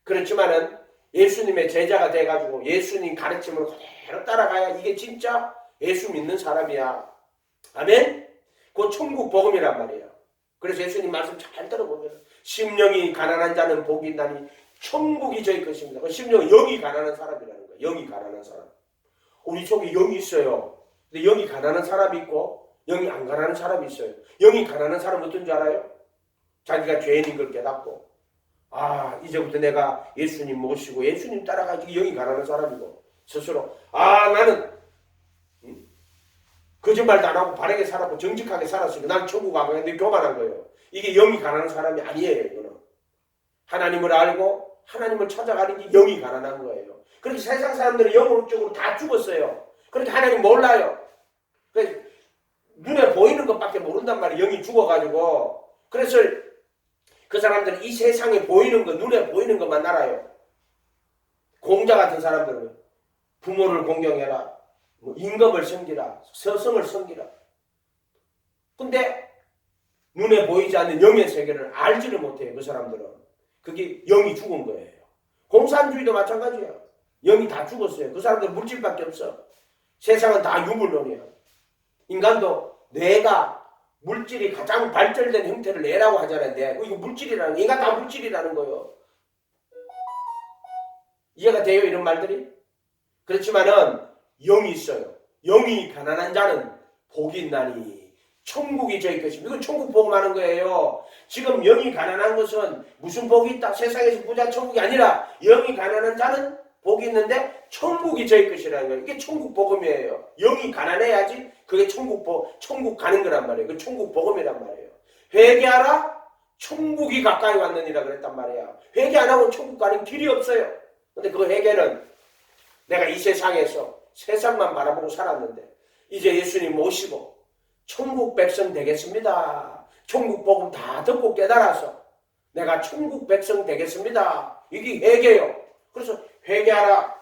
그렇지만은 예수님의 제자가 돼가지고 예수님 가르침을 그대로 따라가야 이게 진짜 예수 믿는 사람이야. 아멘? 그 천국 복음이란 말이에요. 그래서 예수님 말씀 잘 들어보면 심령이 가난한 자는 복이 있나니 천국이 저희 것입니다. 심령은 영이 가난한 사람이라는 거예요. 영이 가난한 사람. 우리 속에 영이 있어요. 근데 영이 가난한 사람이 있고 영이 안 가난한 사람이 있어요. 영이 가난한 사람은 어떤 줄 알아요? 자기가 죄인인 걸 깨닫고 이제부터 내가 예수님 모시고 예수님 따라가지고 영이 가난한 사람이고 스스로 나는 거짓말도 안 하고 바르게 살았고 정직하게 살았으니까 난 천국 가고 했는데 교만한 거예요. 이게 영이 가난한 사람이 아니에요. 이거는 하나님을 알고 하나님을 찾아가는 게 영이 가난한 거예요. 그렇게 세상 사람들은 영적으로 다 죽었어요. 그렇게 하나님 몰라요. 그래서 눈에 보이는 것밖에 모른단 말이에요. 영이 죽어가지고. 그래서 그 사람들은 이 세상에 보이는 것, 눈에 보이는 것만 알아요. 공자 같은 사람들은 부모를 공경해라, 임금을 섬기라, 서성을 섬기라. 근데 눈에 보이지 않는 영의 세계를 알지를 못해요. 그 사람들은. 그게 영이 죽은 거예요. 공산주의도 마찬가지예요. 영이 다 죽었어요. 그 사람들은 물질밖에 없어. 세상은 다 유물론이에요. 인간도 뇌가 물질이 가장 발달된 형태를 뇌라고 하잖아요. 뇌. 이거 물질이라는 거. 인간 다 물질이라는 거예요. 이해가 돼요? 이런 말들이? 그렇지만은 영이 있어요. 영이 가난한 자는 복이 있나니 천국이 저희 것입니다. 이건 천국 복음하는 거예요. 지금 영이 가난한 것은 무슨 복이 있다? 세상에서 부자 천국이 아니라 영이 가난한 자는 복이 있는데 천국이 저희 것이라는 거예요. 이게 천국 복음이에요. 영이 가난해야지 그게 천국 가는 거란 말이에요. 그 천국 복음이란 말이에요. 회개하라 천국이 가까이 왔느니라 그랬단 말이야. 회개 안 하고 천국 가는 길이 없어요. 근데 그 회개는 내가 이 세상에서 세상만 바라보고 살았는데 이제 예수님 모시고 천국 백성 되겠습니다. 천국 복음 다 듣고 깨달아서 내가 천국 백성 되겠습니다. 이게 회개예요. 그래서 회개하라.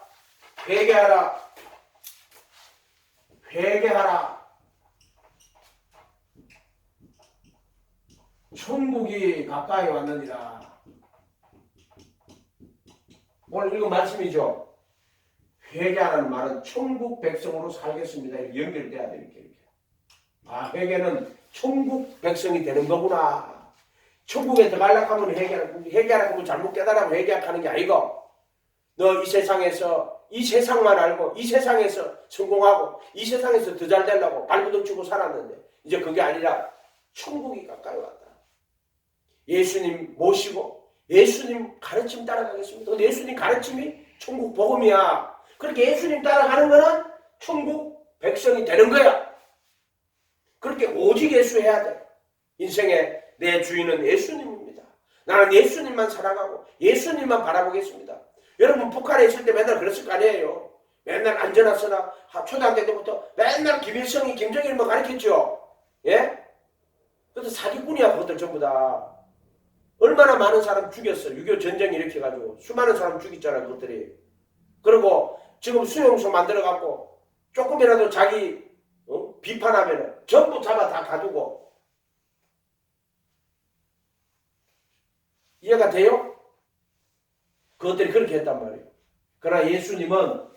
천국이 가까이 왔느니라. 오늘 읽은 말씀이죠. 회개하라는 말은 천국 백성으로 살겠습니다. 이렇게 연결돼야 돼. 이렇게. 회개는 천국 백성이 되는 거구나. 천국에 들어가려고 하면 회개하라고 하면 잘못 깨달으면 회개하는 게 아니고 너 이 세상에서 이 세상만 알고 이 세상에서 성공하고 이 세상에서 더 잘 되려고 발버둥 치고 살았는데 이제 그게 아니라 천국이 가까이 왔다. 예수님 모시고 예수님 가르침 따라가겠습니다. 근데 예수님 가르침이 천국 복음이야. 그렇게 예수님 따라가는 거는 천국 백성이 되는 거야. 그렇게 오직 예수해야 돼. 인생의 내 주인은 예수님입니다. 나는 예수님만 사랑하고 예수님만 바라보겠습니다. 여러분 북한에 있을 때 맨날 그랬을 거 아니에요. 맨날 안전하서나 초등학교 때부터 맨날 김일성이 김정일만 가르쳤죠. 예? 그것도 사기꾼이야. 그것들 전부 다. 얼마나 많은 사람 죽였어. 6.25 전쟁 일으켜가지고 수많은 사람 죽였잖아. 그것들이. 그리고 지금 수용소 만들어갖고 조금이라도 자기 비판하면 전부 잡아 다 가두고 이해가 돼요? 그것들이 그렇게 했단 말이에요. 그러나 예수님은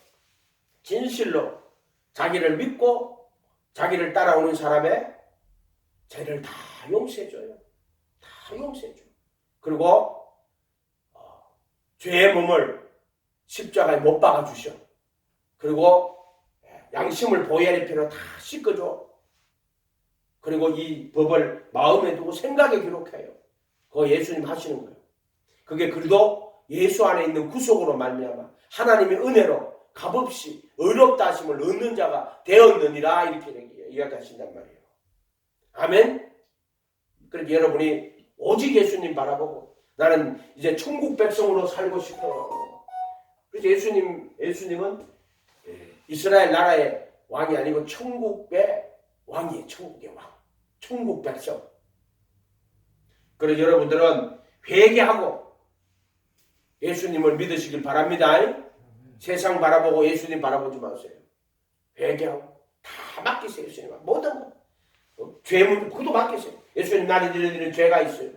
진실로 자기를 믿고 자기를 따라오는 사람의 죄를 다 용서해줘요. 다 용서해줘요. 그리고 죄의 몸을 십자가에 못 박아주셔. 그리고 양심을 보혈의 피로 다 씻어줘. 그리고 이 법을 마음에 두고 생각에 기록해요. 그거 예수님 하시는 거예요. 그게 그래도 예수 안에 있는 구속으로 말미암아 하나님의 은혜로 값없이 의롭다 하심을 얻는 자가 되었느니라 이렇게 이야기하신단 말이에요. 아멘. 그러니까 여러분이 오직 예수님 바라보고 나는 이제 천국 백성으로 살고 싶어요. 그래서 예수님은 이스라엘 나라의 왕이 아니고 천국의 왕이에요. 천국의 왕. 천국 백성. 그래서 여러분들은 회개하고 예수님을 믿으시길 바랍니다. 세상 바라보고 예수님 바라보지 마세요. 회개하고 다 맡기세요. 예수님 모든 거. 죄문 그것도 맡기세요. 예수님 나를 드리는 죄가 있어요.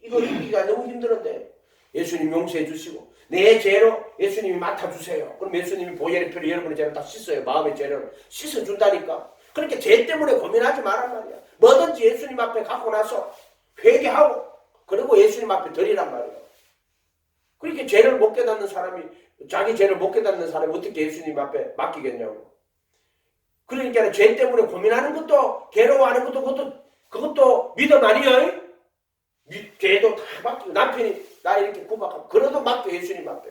이거 읽기가 너무 힘들었는데 예수님 용서해 주시고 내 죄로 예수님이 맡아주세요. 그럼 예수님이 보혈의 피로 여러분의 죄를 다 씻어요. 마음의 죄를 씻어준다니까. 그렇게 죄 때문에 고민하지 말란 말이야. 뭐든지 예수님 앞에 갖고 나서 회개하고 그리고 예수님 앞에 드리란 말이에요. 그렇게 죄를 못 깨닫는 사람이 자기 죄를 못 깨닫는 사람이 어떻게 예수님 앞에 맡기겠냐고. 그러니까 죄 때문에 고민하는 것도 괴로워하는 것도 그것도 믿음 아니에요? 죄도 다 맡기고 남편이 나 이렇게 구박하고 그래도 맡겨 예수님 앞에.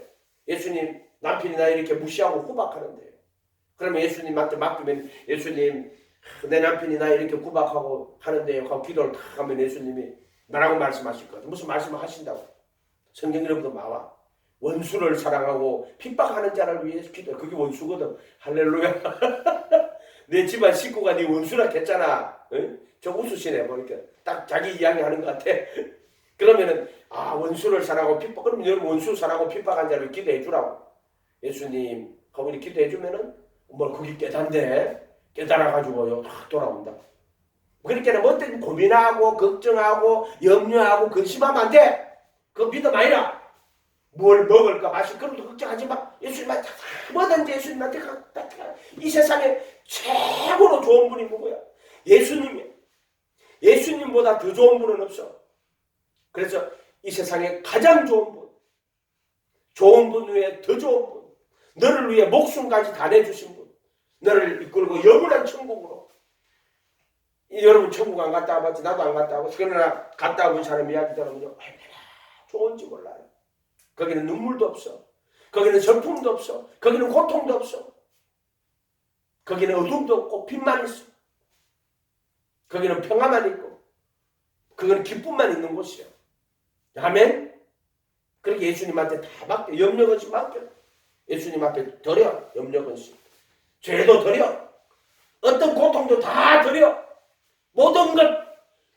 예수님 남편이 나 이렇게 무시하고 구박하는데요. 그러면 예수님한테 맡기면 예수님 내 남편이 나 이렇게 구박하고 하는데요. 하고 기도를 다 하면 예수님이 뭐라고 말씀하실 것 같아요. 무슨 말씀을 하신다고. 성경 여러분도 나와. 원수를 사랑하고 핍박하는 자를 위해서 기도해. 그게 원수거든. 할렐루야. 내 집안 식구가 네 원수라 했잖아. 응? 저 웃으시네 보니까. 딱 자기 이야기하는 것 같아. 그러면은 원수를 사랑하고 핍박. 그럼 여러분 원수 사랑하고 핍박한 자를 기도해 주라고. 예수님 하고 이렇게 기도해 주면은 그게 깨닫네. 깨달아가지고요 다 돌아온다. 그러니까 뭐 때문에 고민하고 걱정하고 염려하고 근심하면 안 돼. 그거 믿음 아니라. 뭘 먹을까 마실 그런 거 걱정하지 마. 예수님한테 뭐든지 예수님한테 이 세상에 최고로 좋은 분이 누구야? 예수님이야. 예수님보다 더 좋은 분은 없어. 그래서 이 세상에 가장 좋은 분 외에 더 좋은 분, 너를 위해 목숨까지 다 내주신 분, 너를 이끌고 영원한 천국으로. 여러분 천국 안 갔다 와봤지? 나도 안 갔다 와봤지. 그러나 갔다 와본 사람 이야기 들으면 얼마나 좋은지 몰라요. 거기는 눈물도 없어. 거기는 슬픔도 없어. 거기는 고통도 없어. 거기는 어둠도 없고 빛만 있어. 거기는 평화만 있고 거기는 기쁨만 있는 곳이야. 아멘? 그렇게 예수님한테 다 맡겨. 염려건심 맡겨. 예수님 앞에 드려. 염려건심. 죄도 드려. 어떤 고통도 다 드려. 모든 것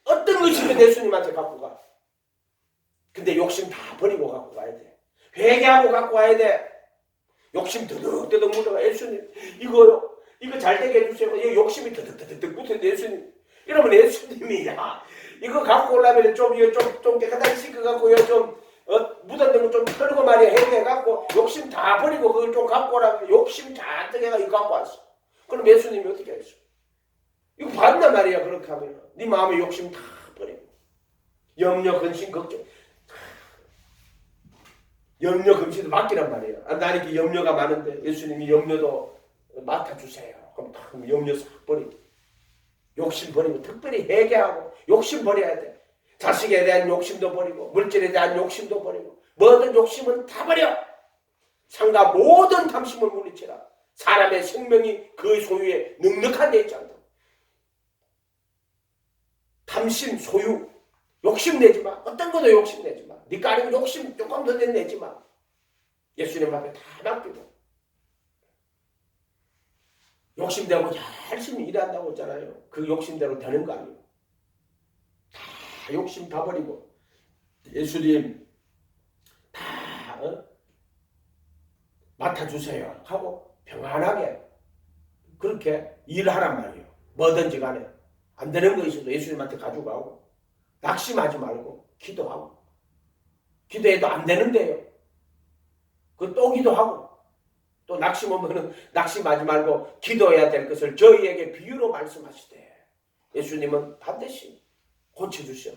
어떤 것이든 예수님한테 갖고 가. 근데 욕심 다 버리고 갖고 가야 돼. 회개하고 갖고 와야 돼. 욕심 더덕더덕 묻어가. 예수님 이거 잘 되게 해주세요. 이 욕심이 더덕더덕 묻어있는데 예수님 이러면 예수님이 이거 갖고 오려면 좀 깨끗하게 씻어갖고 좀 묻었는 거 좀 털고 말이야. 회개해갖고 욕심 다 버리고 그걸 좀 갖고 오라면 욕심 잔뜩 해가 이거 갖고 왔어. 그럼 예수님이 어떻게 했어? 이거 봤단 말이야. 그렇게 하면 네 마음의 욕심 다 버리고 염려 근심 걱정 염려 금신도 맡기란 말이에요. 나 이렇게 염려가 많은데 예수님이 염려도 맡아주세요. 그럼 다 염려 싹 버리고 욕심 버리고 특별히 회개하고 욕심 버려야 돼. 자식에 대한 욕심도 버리고 물질에 대한 욕심도 버리고 모든 욕심은 다 버려. 상가 모든 탐심을 물리치라. 사람의 생명이 그 소유에 넉넉한 데 있지 않다. 탐심 소유 욕심 내지 마. 어떤 것도 욕심 내지 마. 니가 아니고 욕심 조금 더 내지 마. 예수님 앞에 다 맡기고. 욕심대로 열심히 일한다고 했잖아요. 그 욕심대로 되는 거 아니에요. 다 욕심 다 버리고 예수님 다 맡아주세요 하고 평안하게 그렇게 일하란 말이에요. 뭐든지 간에 안 되는 거 있어도 예수님한테 가져가고 낙심하지 말고 기도하고 기도해도 안 되는데요. 그 또 기도하고 또 낙심하면은 낙심하지 말고 기도해야 될 것을 저희에게 비유로 말씀하시되 예수님은 반드시 고쳐주셔.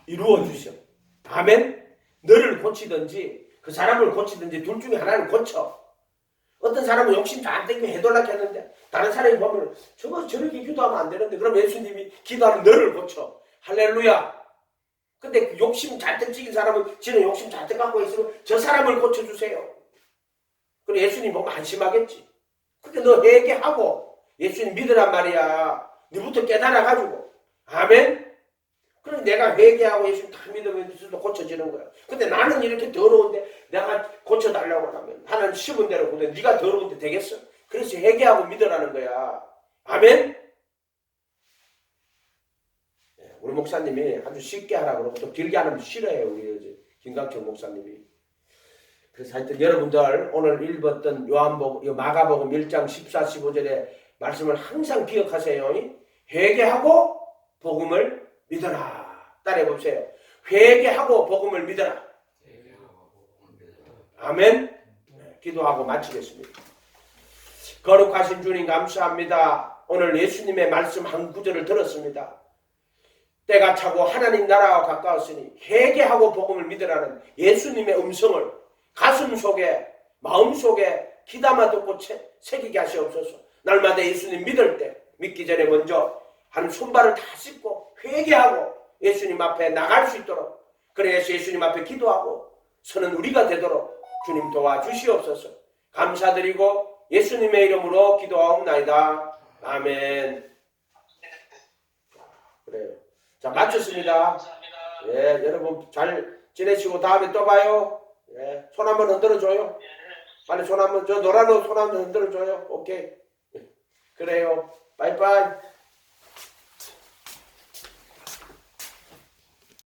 이루어주셔. 아멘. 너를 고치든지 그 사람을 고치든지 둘 중에 하나를 고쳐. 어떤 사람은 욕심 잔뜩 해달라고 했는데 다른 사람이 보면 저렇게 기도하면 안 되는데 그럼 예수님이 기도하는 너를 고쳐. 할렐루야. 근데 그 욕심 잔뜩 지긴 사람은 지는 욕심 잔뜩 갖고 있으면 저 사람을 고쳐주세요. 그럼 예수님 보면 안심하겠지. 그러니까 너 회개하고 예수님 믿으란 말이야. 너부터 깨달아가지고. 아멘. 그럼 내가 회개하고 예수님 다 믿으면 스스로 고쳐지는 거야. 근데 나는 이렇게 더러운데 내가 고쳐달라고 하면 하나님 심은 대로 고쳐. 네가 더러운데 되겠어? 그래서 회개하고 믿으라는 거야. 아멘. 우리 목사님이 아주 쉽게 하라고 그러고 또 길게 하면 싫어해요. 우리 김강철 목사님이. 그래서 하여튼 여러분들 오늘 읽었던 마가복음 1장 14, 15절의 말씀을 항상 기억하세요. 회개하고 복음을 믿어라. 따라해보세요. 회개하고 복음을 믿어라. 아멘. 네, 기도하고 마치겠습니다. 거룩하신 주님 감사합니다. 오늘 예수님의 말씀 한 구절을 들었습니다. 때가 차고 하나님 나라와 가까웠으니 회개하고 복음을 믿으라는 예수님의 음성을 가슴 속에 마음 속에 귀담아 듣고 새기게 하시옵소서. 날마다 예수님 믿을 때 믿기 전에 먼저 한 손발을 다 씻고 회개하고 예수님 앞에 나갈 수 있도록 그래서 예수님 앞에 기도하고 서는 우리가 되도록 주님 도와주시옵소서. 감사드리고 예수님의 이름으로 기도하옵나이다. 아멘. 그래요. 자, 마쳤습니다. 예, 여러분 잘 지내시고 다음에 또 봐요. 예, 손 한번 흔들어줘요. 빨리 손 한번, 저 노란 옷 손 한번 흔들어줘요. 오케이. 그래요. 빠이빠이.